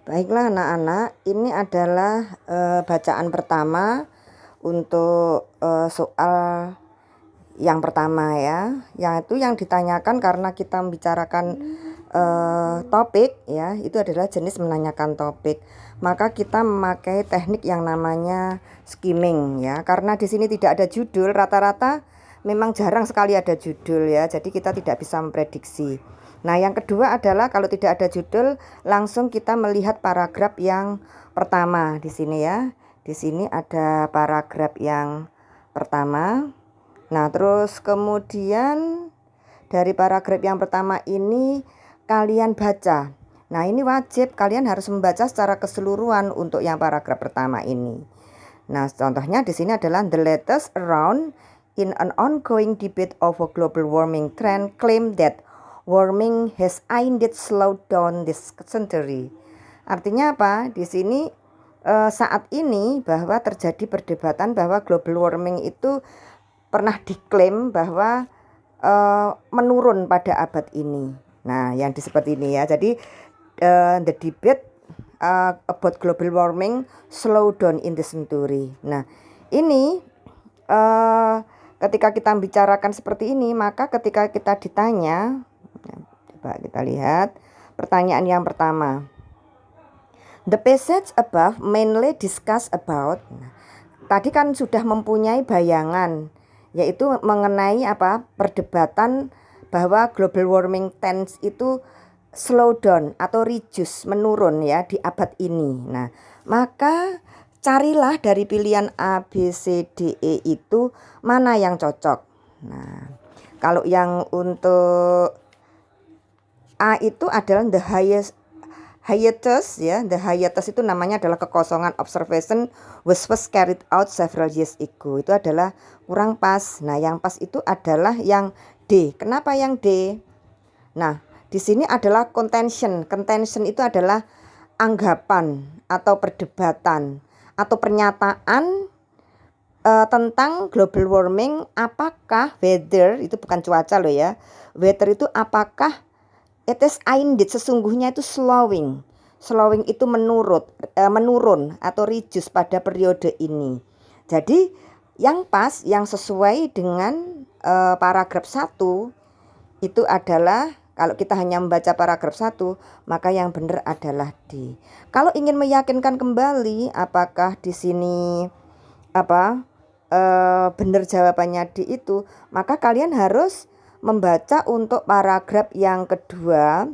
Baiklah anak-anak, ini adalah bacaan pertama untuk soal yang pertama ya. Yang ditanyakan karena kita membicarakan topik ya, itu adalah jenis menanyakan topik. Maka kita memakai teknik yang namanya skimming ya. Karena di sini tidak ada judul, rata-rata memang jarang sekali ada judul ya. Jadi kita tidak bisa memprediksi. Nah, yang kedua adalah kalau tidak ada judul, langsung kita melihat paragraf yang pertama di sini ya. Di sini ada paragraf yang pertama. Nah, terus kemudian dari paragraf yang pertama ini kalian baca. Nah, ini wajib kalian harus membaca secara keseluruhan untuk yang paragraf pertama ini. Nah, contohnya di sini adalah the latest around in an ongoing debate over global warming trend claim that warming has indeed slowed down this century. Artinya apa? Di sini saat ini bahwa terjadi perdebatan bahwa global warming itu pernah diklaim bahwa menurun pada abad ini. Nah, yang seperti ini ya. Jadi the debate about global warming slow down in the century. Nah, ini ketika kita bicarakan seperti ini, maka ketika kita ditanya, coba kita lihat pertanyaan yang pertama. The passage above mainly discuss about. Tadi kan sudah mempunyai bayangan, yaitu mengenai perdebatan bahwa global warming trends itu slow down atau reduce, menurun ya di abad ini. Nah, maka carilah dari pilihan A, B, C, D, E itu mana yang cocok. Nah, kalau yang untuk A itu adalah the hiatus ya. The hiatus itu namanya adalah kekosongan observation was first carried out several years ago. Itu adalah kurang pas. Nah, yang pas itu adalah yang D. Kenapa yang D? Nah, di sini adalah contention. Contention itu adalah anggapan atau perdebatan atau pernyataan tentang global warming. Apakah weather itu bukan cuaca loh ya. Weather itu apakah it is indeed sesungguhnya itu slowing. Slowing itu menurun atau reduce pada periode ini. Jadi yang pas, yang sesuai dengan paragraf 1 itu adalah, kalau kita hanya membaca paragraf 1, maka yang benar adalah D. Kalau ingin meyakinkan kembali apakah di sini benar jawabannya D itu, maka kalian harus membaca untuk paragraf yang kedua.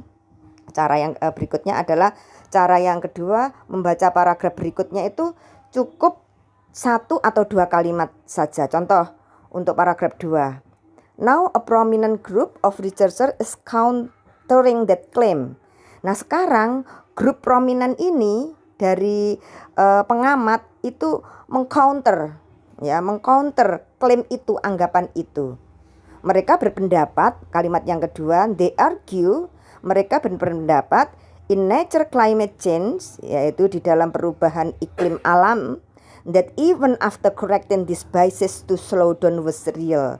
Cara yang berikutnya adalah cara yang kedua, membaca paragraf berikutnya itu cukup 1 atau 2 kalimat saja. Contoh untuk paragraf 2. Now a prominent group of researchers is countering that claim. Nah, sekarang grup prominent ini dari pengamat itu mengcounter klaim itu, anggapan itu. Mereka berpendapat, kalimat yang kedua, they argue, mereka berpendapat in nature climate change, yaitu di dalam perubahan iklim alam, that even after correcting this bias to slow down was real.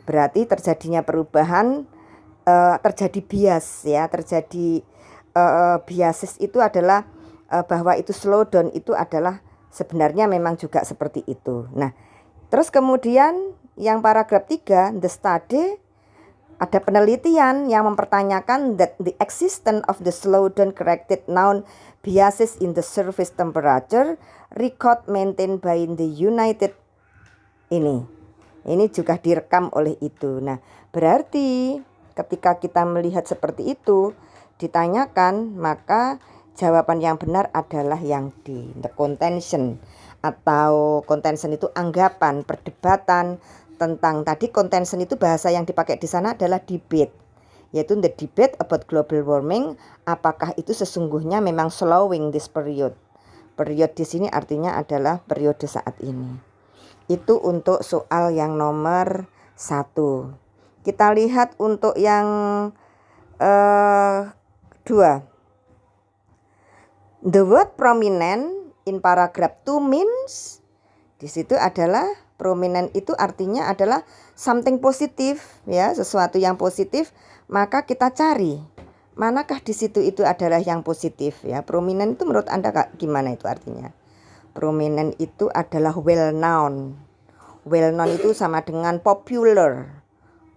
Berarti terjadinya perubahan, terjadi bias ya, terjadi biases itu adalah bahwa itu slow down itu adalah sebenarnya memang juga seperti itu. Nah, terus kemudian yang paragraf 3, the study, ada penelitian yang mempertanyakan that the existence of the slowdown corrected known biases in the surface temperature record maintained by the United ini juga direkam oleh itu. Nah, berarti ketika kita melihat seperti itu ditanyakan, maka jawaban yang benar adalah yang D, the contention. Atau contention itu anggapan, perdebatan tentang, tadi contention itu bahasa yang dipakai di sana adalah debate, yaitu the debate about global warming, apakah itu sesungguhnya memang slowing this period. Period di sini artinya adalah periode saat ini. Itu untuk soal yang nomor 1. Kita lihat untuk yang 2. The word prominent in paragraph 2 means, di situ adalah prominent itu artinya adalah something positif ya, sesuatu yang positif. Maka kita cari manakah di situ itu adalah yang positif ya? Prominent itu menurut Anda gimana itu artinya? Prominent itu adalah well known. Well known itu sama dengan popular,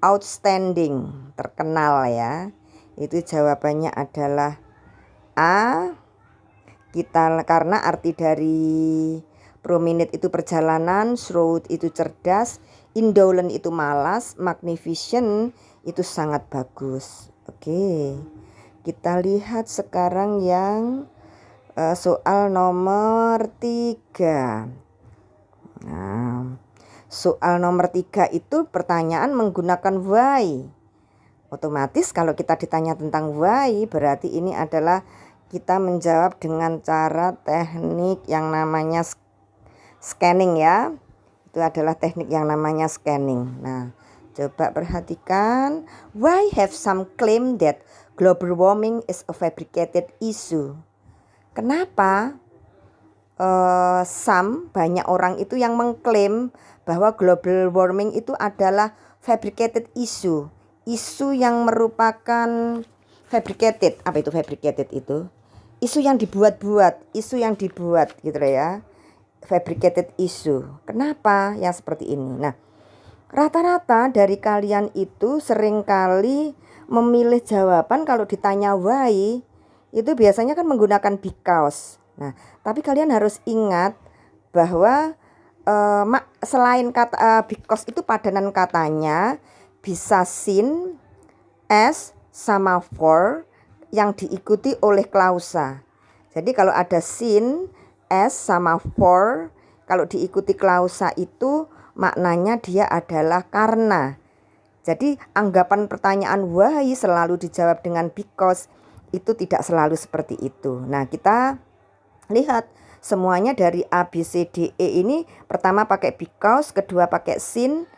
outstanding, terkenal ya. Itu jawabannya adalah A. Karena arti dari prominent itu perjalanan, shrewd itu cerdas, indolent itu malas, magnificent itu sangat bagus. Oke. Kita lihat sekarang yang soal nomor 3. Nah, soal nomor 3 itu pertanyaan menggunakan why. Otomatis kalau kita ditanya tentang why, berarti ini adalah kita menjawab dengan cara teknik yang namanya scanning ya. Itu adalah teknik yang namanya scanning. Nah, coba perhatikan. Why have some claim that global warming is a fabricated issue? Kenapa banyak orang itu yang mengklaim bahwa global warming itu adalah fabricated issue. Isu yang merupakan fabricated. Apa itu fabricated itu? Isu yang dibuat-buat, isu yang dibuat gitu ya. Fabricated issue. Kenapa yang seperti ini? Nah, rata-rata dari kalian itu seringkali memilih jawaban kalau ditanya why itu biasanya kan menggunakan because. Nah, tapi kalian harus ingat bahwa selain kata because itu padanan katanya bisa sin, as, sama for yang diikuti oleh klausa. Jadi kalau ada sin, as, sama for kalau diikuti klausa itu maknanya dia adalah karena. Jadi anggapan pertanyaan why selalu dijawab dengan because itu tidak selalu seperti itu. Nah, kita lihat semuanya dari A, B, C, D, E ini pertama pakai because, kedua pakai sin,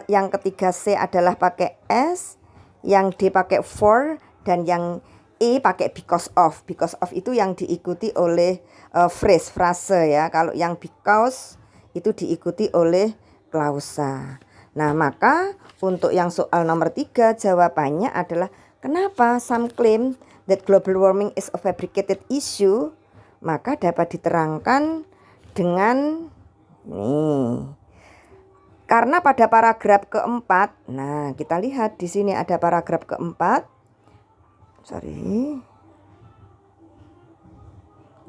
yang ketiga C adalah pakai as, yang D pakai for, dan yang E pakai because of. Because of itu yang diikuti oleh frase ya. Kalau yang because itu diikuti oleh klausa. Nah, maka untuk yang soal nomor 3 jawabannya adalah kenapa some claim that global warming is a fabricated issue? Maka dapat diterangkan dengan nih. Karena pada paragraf keempat, nah kita lihat di sini ada paragraf keempat.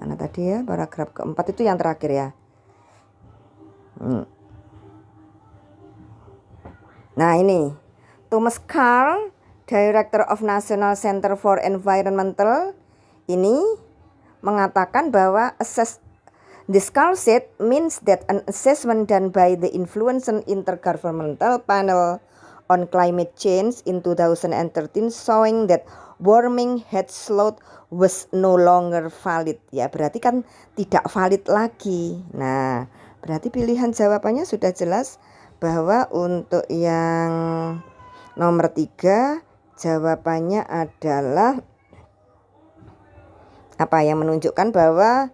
Mana tadi ya? Paragraf keempat itu yang terakhir ya. Nah ini, Thomas Carl, Director of National Center for Environmental, ini mengatakan bahwa this concept means that an assessment done by the influential intergovernmental panel on climate change in 2013 showing that warming had slowed was no longer valid. Ya, berarti kan tidak valid lagi. Nah, berarti pilihan jawabannya sudah jelas bahwa untuk yang nomor 3 jawabannya adalah apa yang menunjukkan bahwa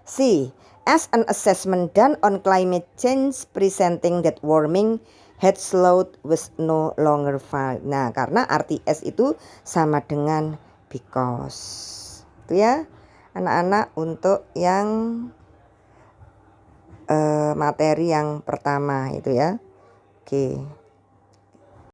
C. As an assessment done on climate change presenting that warming had slowed was no longer valid. Nah, karena arti S itu sama dengan because. Itu ya anak-anak untuk yang materi yang pertama itu ya. Oke.